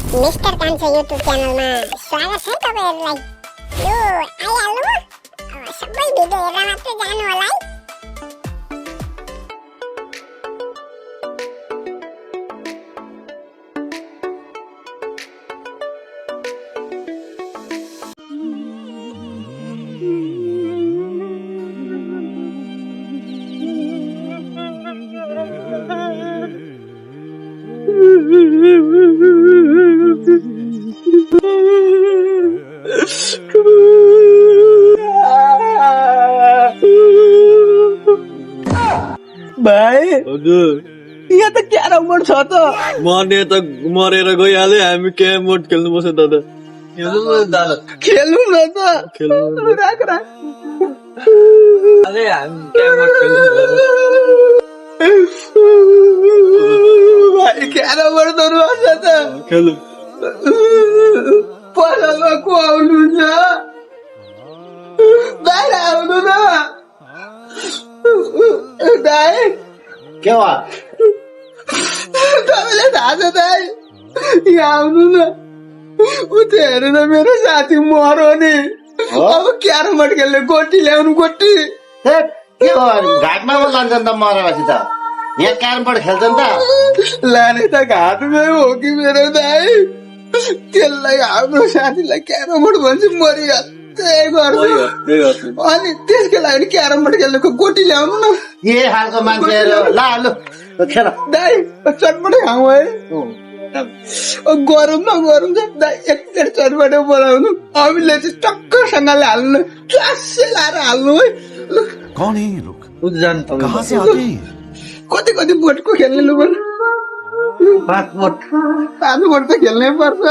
Mister कान्छो YouTube च्यानलमा स्वागत छ तपाईहरुलाई। यो आइहाल्नु अब सबै भिडियो हेरेर मात्र जानु होला है। भाइ यहाँ त क्यारम बोर्ड छ त मर्ने त मरेर गइहाल्यो हामी क्यारम बोर्ड खेल्नुपर्छ दादा खेलौँ न त खेल्नु राख राख अरे हामी क्यारम बोर्ड खेल्नु भाइ क्यारम बोर्ड त रहेछ त खेल्नु पसलमा को आउनुहुन्छ बाहिर आउनु न दाइ के हो तपाईँलाई थाहा छ दाइ यहाँ आउनु न उता हेर्नु न मेरो साथी मरो नि अब क्यारम बोर्ड खेल्ने गोटी ल्याउनु गोटी हेट, के हो घाटमा पो लान्छन् त मरेपछि त यहाँ क्यारम बोर्ड खेल्छन् त लाने त घाटमै हो कि मेरो दाइ त्यसलाई हाम्रो साथीलाई क्यारम बोर्ड भन्छ मरिहाल्दै गर्छ अनि त्यसको लागि क्यारम बोर्ड खेल्नेको गोटी ल्याउनु न के खालको मान्छेहरू ल खेल दाइ चटपटै खाऊ है गरौँ न गरौँ छ दाइ एक प्लेट चटपटै बोलाउनु हामीले चाहिँ टक्कसँगले हाल्नु क्लासै लाएर हाल्नु है कौन है ये लोग? जान कहाँ से आते हैं? कति कति बोटको खेल्ने लु बरु 5 बोट 5 बोट त खेल्नै पर्छ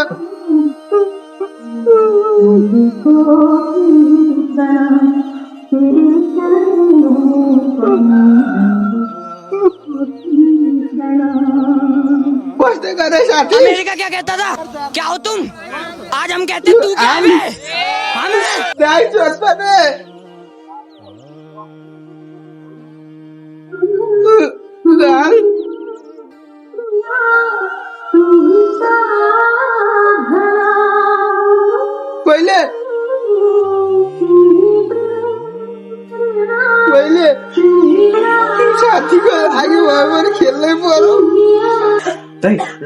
बस्दै गरे साथी अमेरिका क्या कहता था? क्या हो तुम? आज हम कहते तू क्या है? हम हैं। दाइ चटपटे दाइ पहिले साथीको लागि भयो भने खेल्नै पर्यो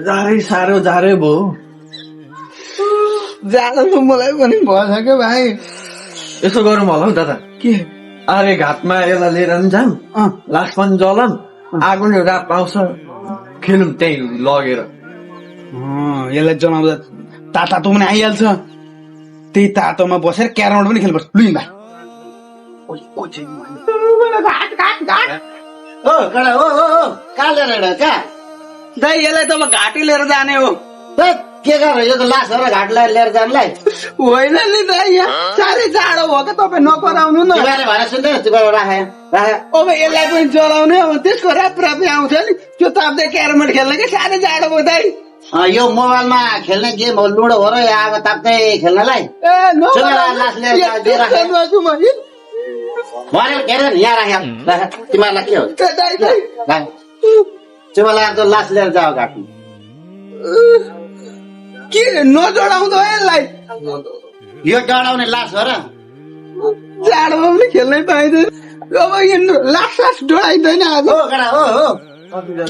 जारै साह्रो जारै भयो जानु त मलाई पनि भएछ क्या भाइ यसो गरौँ होला हौ दादा के अरे घाटमा यसलाई लिएर नि जाऊँ लास्ट पनि जलम आगो नि रात पाउँछ खेलौँ त्यही लगेर यसलाई जनाउँदा तातो पनि आइहाल्छ त्यही तातोमा बसेर क्यारम पनि खेल्नुपर्छ लु हिँड्दा ओ कडा ओ कहाँ लिएर हिँड्यो कहाँ दाइ यसलाई त अब घाटी लिएर जाने हो हेट, के गरेर यो त लास हो र घाटलाई लिएर जानलाई होइन नि दाइ यहाँ साह्रै जाडो भयो क्या तपाईँ नपराउनु न तिमीहरूले भनेर सुन्दैन तिमीहरू राखे अब यसलाई पनि जलाउने अब त्यसको रापी आउँछ नि त्यो ताप्दै क्यारम बोर्ड खेल्ने कि साह्रै जाडो भयो दाइ यो मोबाइलमा खेल्ने गेम हो लुडो हो र या अब ताप्दै खेल्नलाई ए लास लिएर मरेर के अरे यहाँ राखे तिमीहरूलाई के हो तिमीलाई त लास लिएर जाऊ घाटमा के नजडाउँदो यसलाई यो डढाउने लास हो र जाडोमा पनि खेल्नै पाइँदैन अब हिँड्नु लास डढाइँदैन आज हो कडा हो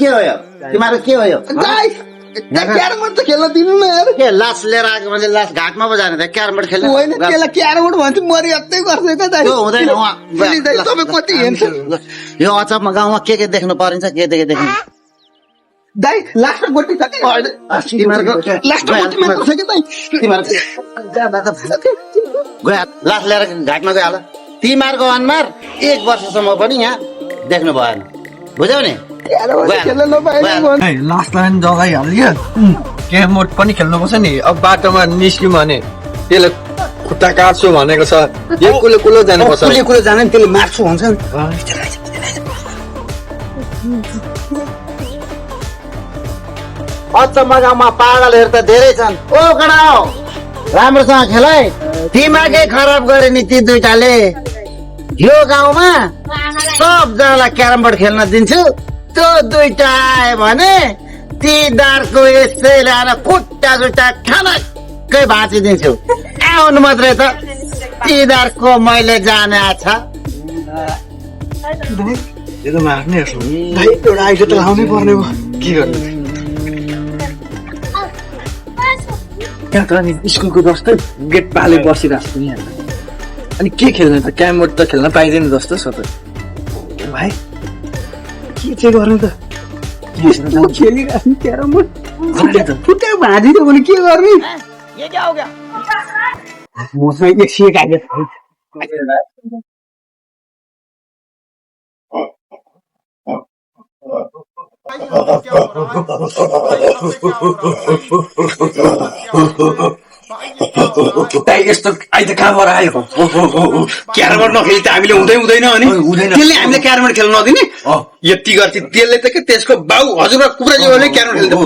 के हो यो तिमीहरू के हो यो दाइ क्यारम बोर्ड त खेल्न दिनु न यार के लास लिएर आएको मान्छे लास घाटमा पो जाने त क्यारम बोर्ड खेल्ने होइन त्यसलाई क्यारम बोर्ड भन्छ मरिहत्तै गर्छ क्या दाइ यो हुँदैन उहाँ तपाईँ कति हेर्छ यो अचम्म गाउँमा के देख्नु परिन्छ के देख्नु दाइ लास्टमा गोटी छ कि लास्टमा गोटी मात्र छ कि दाइ लास लिएर घाटमा गइहाल तिमीहरूको अनुहार 1 वर्षसम्म पनि यहाँ देख्नु भएन बुझ्यौ नि क्यारम बोर्ड खेल्न नपाएन लास्टलाई पनि जगाइहाल्यो क्यारम बोर्ड पनि खेल्नुपर्छ नि अब बाटोमा निस्क्यौँ भने त्यसले खुट्टा काट्छु भनेको छ एक कुलो जानुपर्छ कुलो जाने त्यसले मार्छु भन्छ अचम्म गाउँमा पागलहरू त धेरै छन् ओ कडा हो राम्रोसँग खेल है दिमागै खराब गरे नि ती दुइटाले यो गाउँमा सबजनालाई क्यारम बोर्ड खेल्न दिन्छु त्यो दुइटा आयो भने ती दारको यसै ल्याएर खुट्टा जुट्टा खानकै भाँचिदिन्छु आउनु मात्रै त ती दारको मैले जाने आछा यो त मार्ने भाइ एउटा आइडिया त लाउनै पर्ने हो के गर्नु यहाँ त अनि स्कुलको जस्तै गेट पाले बसिरहेको छु यहाँ अनि के खेल्ने त क्यारम बोर्ड त खेल्न पाइँदैन जस्तो छ त भाइ के चाहिँ गर्नु त खेलिरहेको क्यारम बोर्ड खुट्टा भाँचिदियो भने के गर्ने ये क्या हो गया मसँग एक सिक आइदियो यस्तो अहिले त कहाँबाट आयो क्यारम बोर्ड नखेली त हामीले हुँदैन अनि त्यसले हामीले क्यारम बोर्ड खेल्न नदिने यति गर्थे त्यसले त के त्यसको बाउ हजुर कुखुराजीले क्यारम खेल्दै